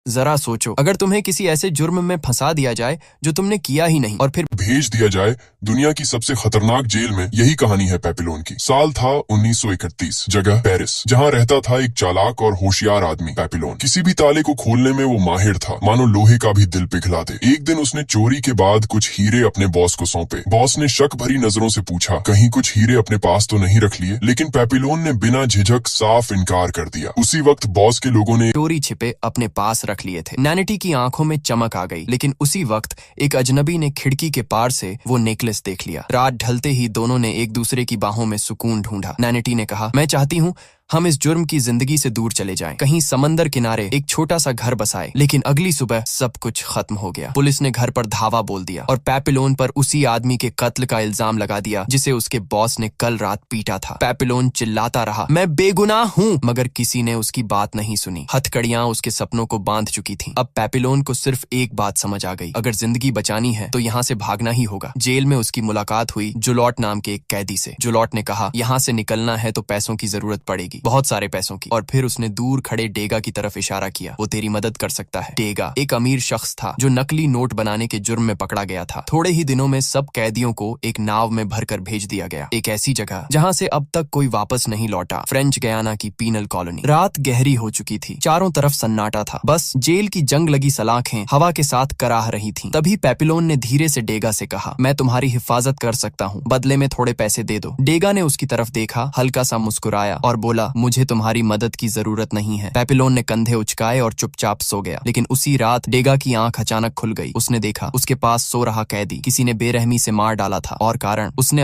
जरा सोचो, अगर तुम्हें किसी ऐसे जुर्म में फंसा दिया जाए जो तुमने किया ही नहीं और फिर भेज दिया जाए दुनिया की सबसे खतरनाक जेल में। यही कहानी है पेपिलोन की। साल था 1931, जगह पेरिस, जहाँ रहता था एक चालाक और होशियार आदमी पेपिलोन। किसी भी ताले को खोलने में वो माहिर था, मानो लोहे का भी दिल पिघला दे। एक दिन उसने चोरी के बाद कुछ हीरे अपने बॉस को सौंपे। बॉस ने शक भरी नजरों से पूछा, कहीं कुछ हीरे अपने पास तो नहीं रख लिए? लेकिन पेपिलोन ने बिना झिझक साफ इनकार कर दिया। उसी वक्त बॉस के लोगों ने चोरी छिपे अपने पास रख लिए थे। नैनिटी की आंखों में चमक आ गई, लेकिन उसी वक्त एक अजनबी ने खिड़की के पार से वो नेकलेस देख लिया। रात ढलते ही दोनों ने एक दूसरे की बाहों में सुकून ढूंढा। नैनिटी ने कहा, मैं चाहती हूँ हम इस जुर्म की जिंदगी से दूर चले जाएं, कहीं समंदर किनारे एक छोटा सा घर बसाए। लेकिन अगली सुबह सब कुछ खत्म हो गया। पुलिस ने घर पर धावा बोल दिया और पेपिलोन पर उसी आदमी के कत्ल का इल्जाम लगा दिया जिसे उसके बॉस ने कल रात पीटा था। पेपिलोन चिल्लाता रहा, मैं बेगुनाह हूँ, मगर किसी ने उसकी बात नहीं सुनी। हथकड़ियां उसके सपनों को बांध चुकी थीं। अब पेपिलोन को सिर्फ एक बात समझ आ गई, अगर जिंदगी बचानी है तो यहाँ से भागना ही होगा। जेल में उसकी मुलाकात हुई जुलॉट नाम के एक कैदी से। जुलॉट ने कहा, यहाँ से निकलना है तो पैसों की जरूरत पड़ेगी, बहुत सारे पैसों की। और फिर उसने दूर खड़े डेगा की तरफ इशारा किया, वो तेरी मदद कर सकता है। डेगा एक अमीर शख्स था जो नकली नोट बनाने के जुर्म में पकड़ा गया था। थोड़े ही दिनों में सब कैदियों को एक नाव में भरकर भेज दिया गया, एक ऐसी जगह जहाँ से अब तक कोई वापस नहीं लौटा, फ्रेंच गयाना की पीनल कॉलोनी। रात गहरी हो चुकी थी, चारों तरफ सन्नाटा था, बस जेल की जंग लगी सलाखें हवा के साथ कराह रही थीं। तभी पेपिलोन ने धीरे से डेगा से कहा, मैं तुम्हारी हिफाजत कर सकता हूँ, बदले में थोड़े पैसे दे दो। डेगा ने उसकी तरफ देखा, हल्का सा मुस्कुराया और बोला, मुझे तुम्हारी मदद की जरूरत नहीं है। पेपिलोन ने कंधे उचकाए और चुपचाप सो गया। लेकिन उसी रात डेगा की आंख अचानक खुल गई। उसने देखा उसके पास सो रहा कैदी किसी ने बेरहमी से मार डाला था, और कारण उसने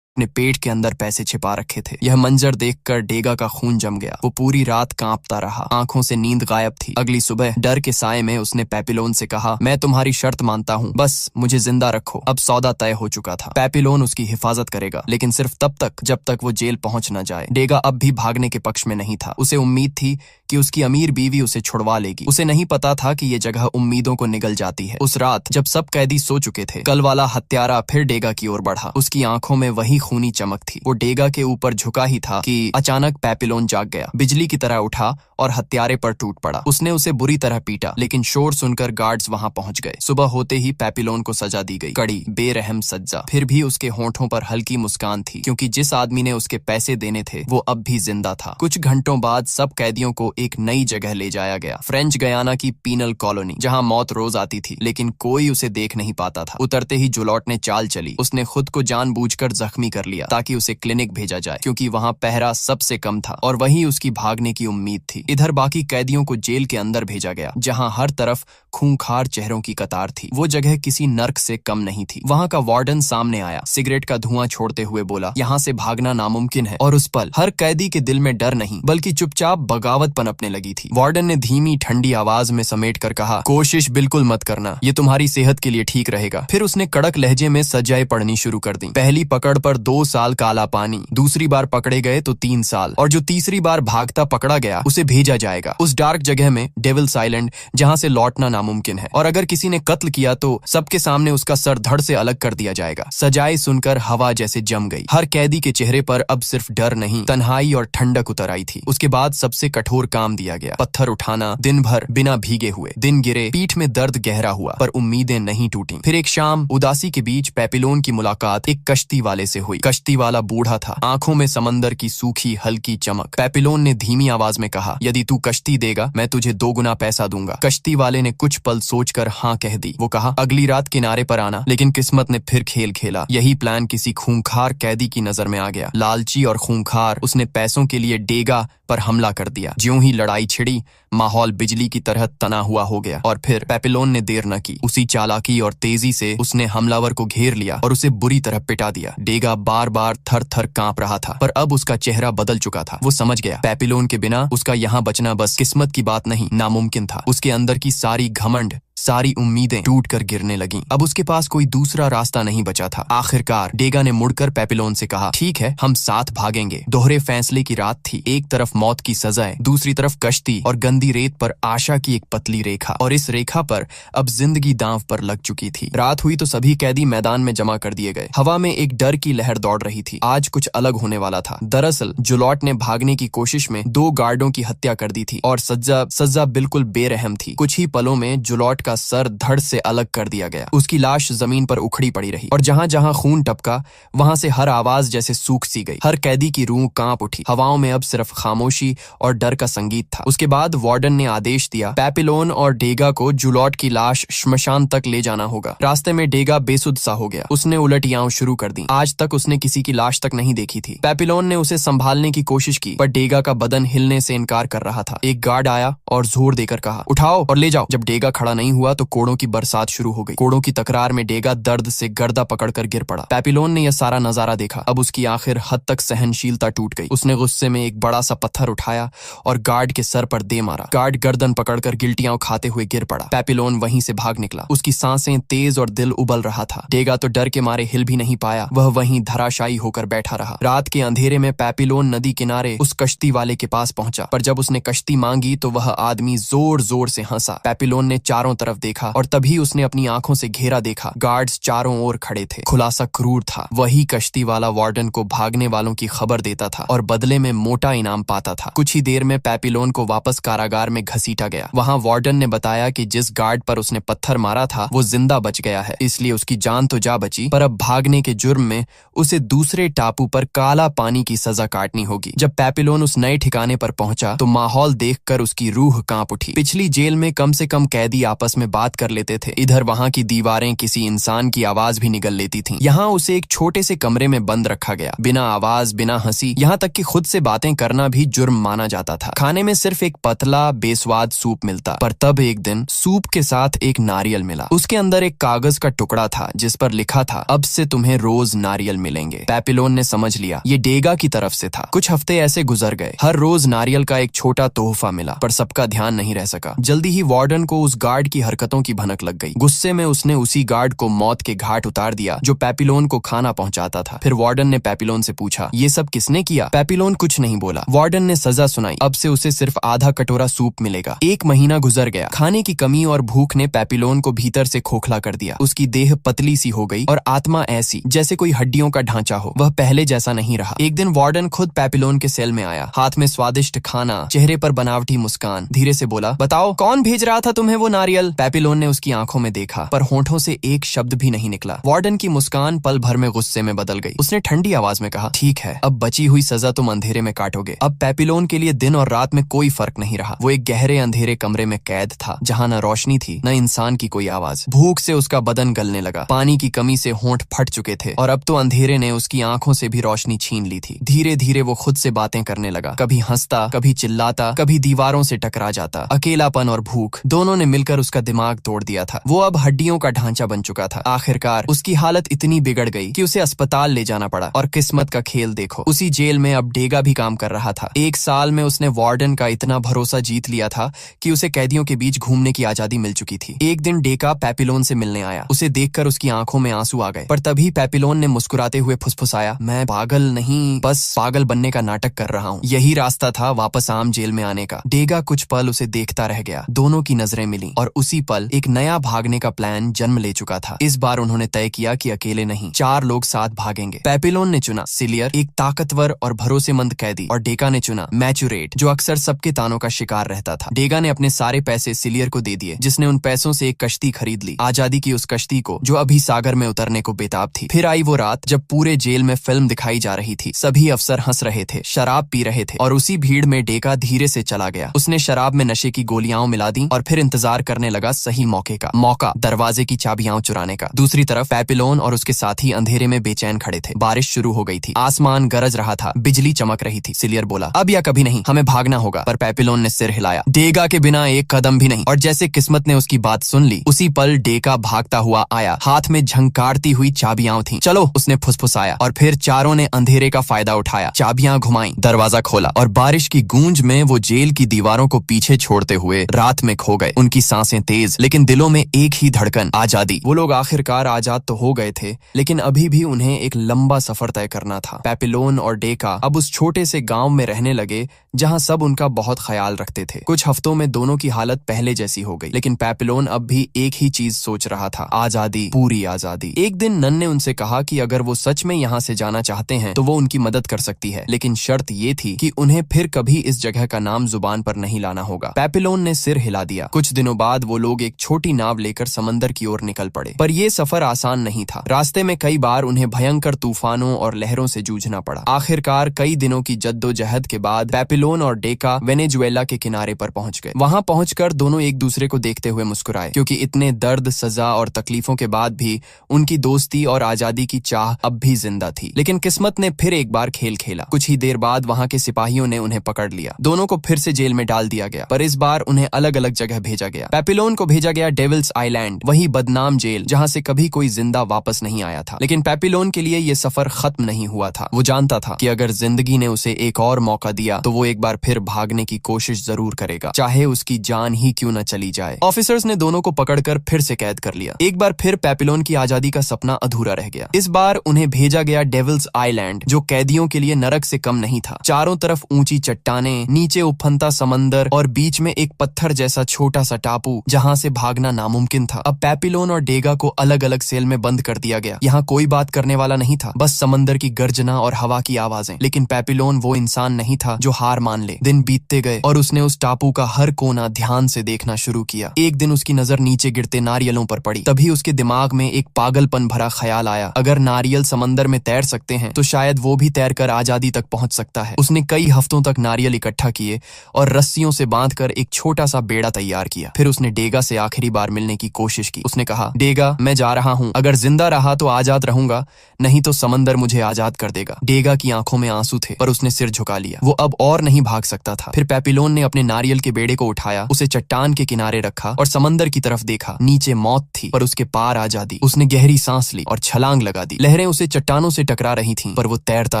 अपने पेट के अंदर पैसे छिपा रखे थे। यह मंजर देखकर डेगा का खून जम गया। वो पूरी रात कांपता रहा, आंखों से नींद गायब थी। अगली सुबह डर के साए में उसने पेपिलोन से कहा, मैं तुम्हारी शर्त मानता हूँ, बस मुझे जिंदा रखो। अब सौदा तय हो चुका था, पेपिलोन उसकी हिफाजत करेगा, लेकिन सिर्फ तब तक जब तक वो जेल पहुंच न जाए। डेगा अब भी भागने के पक्ष में नहीं था। उसे उम्मीद थी कि उसकी अमीर बीवी उसे छुड़वा लेगी। उसे नहीं पता था कि ये जगह उम्मीदों को निगल जाती है। उस रात जब सब कैदी सो चुके थे, कल वाला हत्यारा फिर डेगा की ओर बढ़ा। उसकी आंखों में वही खूनी चमक थी। वो डेगा के ऊपर झुका ही था कि अचानक पेपिलोन जाग गया, बिजली की तरह उठा और हत्यारे पर टूट पड़ा। उसने उसे बुरी तरह पीटा, लेकिन शोर सुनकर गार्ड्स वहां पहुंच गए। सुबह होते ही पेपिलोन को सजा दी गई, कड़ी बेरहम सज्जा। फिर भी उसके होंठों पर हल्की मुस्कान थी, क्योंकि जिस आदमी ने उसके पैसे देने थे वो अब भी जिंदा था। कुछ घंटों बाद सब कैदियों को एक नई जगह ले जाया गया, फ्रेंच गयाना की पीनल कॉलोनी, जहां मौत रोज आती थी, लेकिन कोई उसे देख नहीं पाता था। उतरते ही जुलॉट ने चाल चली। उसने खुद को जानबूझकर जख्मी कर लिया ताकि उसे क्लिनिक भेजा जाए, क्योंकि वहां पहरा सबसे कम था और वहीं उसकी भागने की उम्मीद थी। इधर बाकी कैदियों को जेल के अंदर भेजा गया, जहां हर तरफ खूंखार चेहरों की कतार थी। वो जगह किसी नर्क से कम नहीं थी। वहां का वार्डन सामने आया, सिगरेट का धुआं छोड़ते हुए बोला, यहाँ से भागना नामुमकिन है। और उस पल हर कैदी के दिल में डर नहीं बल्कि चुपचाप बगावत पनपने लगी थी। वार्डन ने धीमी ठंडी आवाज में समेट कर कहा, कोशिश बिल्कुल मत करना, ये तुम्हारी सेहत के लिए ठीक रहेगा। फिर उसने कड़क लहजे में सजाएं पढ़नी शुरू कर दी। पहली पकड़ पर 2 साल काला पानी, दूसरी बार पकड़े गए तो 3 साल, और जो तीसरी बार भागता पकड़ा गया उसे भेजा जाएगा उस डार्क जगह में, डेविल्स आइलैंड, जहां से लौटना नामुमकिन है। और अगर किसी ने कत्ल किया तो सबके सामने उसका सर धड़ से अलग कर दिया जाएगा। सजाएं सुनकर हवा जैसे जम गई। हर कैदी के चेहरे पर अब सिर्फ डर नहीं, तन्हाई और ठंडक उतर आई थी। उसके बाद सबसे कठोर काम दिया गया, पत्थर उठाना दिन भर बिना भीगे हुए। दिन गिरे, पीठ में दर्द गहरा हुआ, पर उम्मीदें नहीं टूटी। फिर एक शाम उदासी के बीच पेपिलोन की मुलाकात एक कश्ती वाले से हुई। कश्ती वाला बूढ़ा था, आंखों में समंदर की सूखी हल्की चमक। पेपिलोन ने धीमी आवाज में कहा, यदि तू कश्ती देगा मैं तुझे 2 गुना पैसा दूंगा। कश्ती वाले ने कुछ पल सोचकर हाँ कह दी। वो कहा, अगली रात किनारे पर आना। लेकिन किस्मत ने फिर खेल खेला। यही प्लान किसी खूंखार कैदी की नजर में आ गया। लालची और खूंखार, उसने पैसों के लिए डेगा पर हमला कर दिया। ज्यों ही लड़ाई छिड़ी, माहौल बिजली की तरह तना हुआ हो गया। और फिर पेपिलोन ने देर न की। उसी चालाकी और तेजी से उसने हमलावर को घेर लिया और उसे बुरी तरह पिटा दिया। डेगा बार बार थर थर कांप रहा था, पर अब उसका चेहरा बदल चुका था। वो समझ गया, पेपिलोन के बिना उसका यहाँ बचना बस किस्मत की बात नहीं, नामुमकिन था। उसके अंदर की सारी घमंड सारी उम्मीदें टूट कर गिरने लगीं। अब उसके पास कोई दूसरा रास्ता नहीं बचा था। आखिरकार डेगा ने मुड़कर पेपिलोन से कहा, ठीक है, हम साथ भागेंगे। दोहरे फैसले की रात थी। एक तरफ मौत की सजाएं, दूसरी तरफ कश्ती और गंदी रेत पर आशा की एक पतली रेखा, और इस रेखा पर अब जिंदगी दांव पर लग चुकी थी। रात हुई तो सभी कैदी मैदान में जमा कर दिए गए। हवा में एक डर की लहर दौड़ रही थी। आज कुछ अलग होने वाला था। दरअसल जुलॉट ने भागने की कोशिश में 2 गार्डों की हत्या कर दी थी और सज्जा बिल्कुल बेरहम थी। कुछ ही पलों में जुलॉट का सर धड़ से अलग कर दिया गया। उसकी लाश जमीन पर उखड़ी पड़ी रही और जहां जहां खून टपका वहां से हर आवाज जैसे सूख सी गई। हर कैदी की रूह कांप उठी। हवाओं में अब सिर्फ खामोशी और डर का संगीत था। उसके बाद वार्डन ने आदेश दिया, पेपिलोन और डेगा को जुलॉट की लाश श्मशान तक ले जाना होगा। रास्ते में डेगा बेसुध सा हो गया। उसने उलटियां शुरू कर दी। आज तक उसने किसी की लाश तक नहीं देखी थी। पेपिलोन ने उसे संभालने की कोशिश की, पर डेगा का बदन हिलने से इनकार कर रहा था। एक गार्ड आया और जोर देकर कहा, उठाओ और ले जाओ। जब डेगा खड़ा नहीं हुआ तो कोड़ों की बरसात शुरू हो गई। कोड़ों की तकरार में डेगा दर्द से गर्दा पकड़कर गिर पड़ा। पेपिलोन ने यह सारा नजारा देखा। अब उसकी आखिर हद तक सहनशीलता टूट गई। उसने गुस्से में एक बड़ा सा पत्थर उठाया और गार्ड के सर पर दे मारा। गार्ड गर्दन पकड़कर गिल्टियां खाते हुए गिर पड़ा। पेपिलोन वहीं से भाग निकला। उसकी सांसें तेज और दिल उबल रहा था। डेगा तो डर के मारे हिल भी नहीं पाया। वह वहीं धराशायी होकर बैठा रहा। रात के अंधेरे में पेपिलोन नदी किनारे उस कश्ती वाले के पास पहुंचा, पर जब उसने कश्ती मांगी तो वह आदमी जोर जोर से हंसा। पेपिलोन ने चारों तरफ देखा और तभी उसने अपनी आंखों से घेरा देखा। गार्ड्स चारों ओर खड़े थे। खुलासा क्रूर था। वही कश्ती वाला वार्डन को भागने वालों की खबर देता था और बदले में मोटा इनाम पाता था। कुछ ही देर में पेपिलोन को वापस कारागार में घसीटा गया। वहां वार्डन ने बताया कि जिस गार्ड पर उसने पत्थर मारा था वो जिंदा बच गया है, इसलिए उसकी जान तो जा बची, पर अब भागने के जुर्म में उसे दूसरे टापू पर काला पानी की सजा काटनी होगी। जब पेपिलोन उस नए ठिकाने पर पहुंचा तो माहौल देखकर उसकी रूह कांप उठी। पिछली जेल में कम से कम कैदी आपस में बात कर लेते थे। इधर वहां की दीवारें किसी इंसान की आवाज भी निगल लेती थीं। यहाँ उसे एक छोटे से कमरे में बंद रखा गया। बिना आवाज, बिना हंसी, यहाँ तक कि खुद से बातें करना भी जुर्म माना जाता था। खाने में सिर्फ एक पतला बेस्वाद सूप मिलता, पर तब एक दिन सूप के साथ एक नारियल मिला। उसके अंदर एक कागज का टुकड़ा था जिस पर लिखा था, अब से तुम्हें रोज नारियल मिलेंगे। पेपिलोन ने समझ लिया ये डेगा की तरफ से था। कुछ हफ्ते ऐसे गुजर गए। हर रोज नारियल का एक छोटा तोहफा मिला, पर सबका ध्यान नहीं रह सका। जल्दी ही वार्डन को उस गार्ड की हरकतों की भनक लग गई। गुस्से में उसने उसी गार्ड को मौत के घाट उतार दिया जो पेपिलोन को खाना पहुंचाता था। फिर वार्डन ने पेपिलोन से पूछा, ये सब किसने किया? पेपिलोन कुछ नहीं बोला। वार्डन ने सजा सुनाई, अब से उसे सिर्फ आधा कटोरा सूप मिलेगा। 1 महीना गुजर गया। खाने की कमी और भूख ने पेपिलोन को भीतर से खोखला कर दिया। उसकी देह पतली सी हो गई और आत्मा ऐसी जैसे कोई हड्डियों का ढांचा हो। वह पहले जैसा नहीं रहा। एक दिन वार्डन खुद पेपिलोन के सेल में आया, हाथ में स्वादिष्ट खाना, चेहरे पर बनावटी मुस्कान। धीरे से बोला, बताओ कौन भेज रहा था तुम्हें वो नारियल? पेपिलोन ने उसकी आंखों में देखा, पर होंठों से एक शब्द भी नहीं निकला। वार्डन की मुस्कान पल भर में गुस्से में बदल गई। उसने ठंडी आवाज में कहा, ठीक है, अब बची हुई सजा तुम अंधेरे में काटोगे। अब पेपिलोन के लिए दिन और रात में कोई फर्क नहीं रहा। वो एक गहरे अंधेरे कमरे में कैद था, जहां न रोशनी थी न इंसान की कोई आवाज। भूख से उसका बदन गलने लगा। पानी की कमी से होंठ फट चुके थे और अब तो अंधेरे ने उसकी आंखों से भी रोशनी छीन ली थी। धीरे धीरे वो खुद से बातें करने लगा। कभी हंसता, कभी चिल्लाता, कभी दीवारों से टकरा जाता। अकेलापन और भूख दोनों ने मिलकर उसका दिमाग तोड़ दिया था। वो अब हड्डियों का ढांचा बन चुका था। आखिरकार उसकी हालत इतनी बिगड़ गई कि उसे अस्पताल ले जाना पड़ा। और किस्मत का खेल देखो, उसी जेल में अब डेगा भी काम कर रहा था। 1 साल में उसने वार्डन का इतना भरोसा जीत लिया था कि उसे कैदियों के बीच घूमने की आजादी मिल चुकी थी। एक दिन डेगा पेपिलोन से मिलने आया। उसे देखकर उसकी आंखों में आंसू आ गए, पर तभी पेपिलोन ने मुस्कुराते हुए फुसफुसाया, मैं पागल नहीं, बस पागल बनने का नाटक कर रहा हूँ। यही रास्ता था वापस आम जेल में आने का। डेगा कुछ पल उसे देखता रह गया। दोनों की नजरें मिली और उसी पल एक नया भागने का प्लान जन्म ले चुका था। इस बार उन्होंने तय किया कि अकेले नहीं, 4 लोग साथ भागेंगे। पेपिलोन ने चुना सिलियर, एक ताकतवर और भरोसेमंद कैदी, और डेगा ने चुना मैचुरेट, जो अक्सर सबके तानों का शिकार रहता था। डेगा ने अपने सारे पैसे सिलियर को दे दिए, जिसने उन पैसों से एक कश्ती खरीद ली, आजादी की उस कश्ती को जो अभी सागर में उतरने को बेताब थी। फिर आई वो रात जब पूरे जेल में फिल्म दिखाई जा रही थी। सभी अफसर हंस रहे थे, शराब पी रहे थे, और उसी भीड़ में डेगा धीरे से चला गया। उसने शराब में नशे की गोलियां मिला दी और फिर इंतजार करने लगा सही मौका दरवाजे की चाबियां चुराने का। दूसरी तरफ पेपिलोन और उसके साथी अंधेरे में बेचैन खड़े थे। बारिश शुरू हो गई थी, आसमान गरज रहा था, बिजली चमक रही थी। सिलियर बोला, अब या कभी नहीं, हमें भागना होगा। पर पेपिलोन ने सिर हिलाया, डेगा के बिना एक कदम भी नहीं। और जैसे किस्मत ने उसकी बात सुन ली, उसी पल डेगा भागता हुआ आया। हाथ में झंकारती हुई चाबियां थीं। चलो, उसने फुसफुसाया, और फिर चारों ने अंधेरे का फायदा उठाया। चाबियां घुमाई, दरवाजा खोला, और बारिश की गूंज में वो जेल की दीवारों को पीछे छोड़ते हुए रात में खो गए। उनकी सांसें तेज, लेकिन दिलों में एक ही धड़कन, आजादी। वो लोग आखिरकार आजाद तो हो गए थे, लेकिन अभी भी उन्हें एक लंबा सफर तय करना था। पेपिलोन और डेका अब उस छोटे से गांव में रहने लगे जहां सब उनका बहुत ख्याल रखते थे। कुछ हफ्तों में दोनों की हालत पहले जैसी हो गई, लेकिन पेपिलोन अब भी एक ही चीज सोच रहा था, आजादी, पूरी आजादी। एक दिन नन ने उनसे कहा कि अगर वो सच में यहाँ से जाना चाहते हैं तो वो उनकी मदद कर सकती है, लेकिन शर्त ये थी कि उन्हें फिर कभी इस जगह का नाम जुबान पर नहीं लाना होगा। पेपिलोन ने सिर हिला दिया। कुछ दिनों बाद वो लोग एक छोटी नाव लेकर समंदर की ओर निकल पड़े, पर ये सफर आसान नहीं था। रास्ते में कई बार उन्हें भयंकर तूफानों और लहरों से जूझना पड़ा। आखिरकार कई दिनों की जद्दोजहद के बाद पेपिलोन और डेका वेनेजुएला के किनारे पर पहुंच गए। वहां पहुंचकर दोनों एक दूसरे को देखते हुए मुस्कुराए, क्योंकि इतने दर्द, सजा और तकलीफों के बाद भी उनकी दोस्ती और आजादी की चाह अब भी जिंदा थी। लेकिन किस्मत ने फिर एक बार खेल खेला। कुछ ही देर बाद वहां के सिपाहियों ने उन्हें पकड़ लिया। दोनों को फिर से जेल में डाल दिया गया, पर इस बार उन्हें अलग अलग जगह भेजा गया। पेपिलोन को भेजा गया डेविल्स आइलैंड, वही बदनाम जेल जहां से कभी कोई जिंदा वापस नहीं आया था। लेकिन पेपिलोन के लिए ये सफर खत्म नहीं हुआ था। वो जानता था कि अगर जिंदगी ने उसे एक और मौका दिया तो वो एक बार फिर भागने की कोशिश जरूर करेगा, चाहे उसकी जान ही क्यों न चली जाए। ऑफिसर्स ने दोनों को पकड़कर फिर से कैद कर लिया। एक बार फिर पेपिलोन की आजादी का सपना अधूरा रह गया। इस बार उन्हें भेजा गया डेविल्स आइलैंड, जो कैदियों के लिए नरक से कम नहीं था। चारों तरफ ऊंची चट्टानें, नीचे उफनता समंदर और बीच में एक पत्थर जैसा छोटा सा टापू जहां से भागना नामुमकिन था। अब पेपिलोन और डेगा को अलग अलग सेल में बंद कर दिया गया। यहाँ कोई बात करने वाला नहीं था, बस समंदर की गर्जना और हवा की आवाजें। लेकिन पेपिलोन वो इंसान नहीं था जो हार मान ले। दिन बीतते गए और उसने उस टापू का हर कोना ध्यान से देखना शुरू किया। एक दिन उसकी नजर नीचे गिरते नारियलों पर पड़ी। तभी उसके दिमाग में एक पागलपन भरा ख्याल आया, अगर नारियल समंदर में तैर सकते हैं तो शायद वो भी तैरकर आजादी तक पहुंच सकता है। उसने कई हफ्तों तक नारियल इकट्ठा किए और रस्सियों से बांधकर एक छोटा सा बेड़ा तैयार किया। फिर उसने डेगा से आखिरी बार मिलने की कोशिश की। उसने कहा, डेगा, मैं जा रहा हूँ, अगर जिंदा रहा तो आजाद रहूंगा, नहीं तो समंदर मुझे आजाद कर देगा। डेगा की आंखों में आंसू थे, पर उसने सिर झुका लिया। वो अब और नहीं भाग सकता था। फिर पेपिलोन ने अपने नारियल के बेड़े को उठाया, उसे चट्टान के किनारे रखा और समंदर की तरफ देखा। नीचे मौत थी, पर उसके पार आजादी। उसने गहरी सांस ली और छलांग लगा दी। लहरें उसे चट्टानों से टकरा रही थीं, पर वो तैरता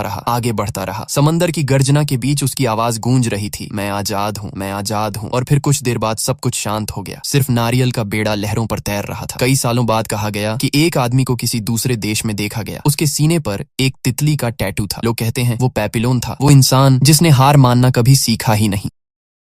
रहा, आगे बढ़ता रहा। समंदर की गर्जना के बीच उसकी आवाज गूंज रही थी, मैं आजाद हूँ, मैं आजाद हूँ। और फिर कुछ देर बाद सब कुछ शांत हो गया। सिर्फ नारियल का बेड़ा लहरों पर तैर रहा था। कई सालों बाद कहा गया कि एक आदमी को किसी दूसरे देश में देखा गया। उसके सीने पर एक तितली का टैटू था। लोग कहते हैं वो पेपिलोन था, वो इंसान जिसने हार मानना कभी सीखा ही नहीं।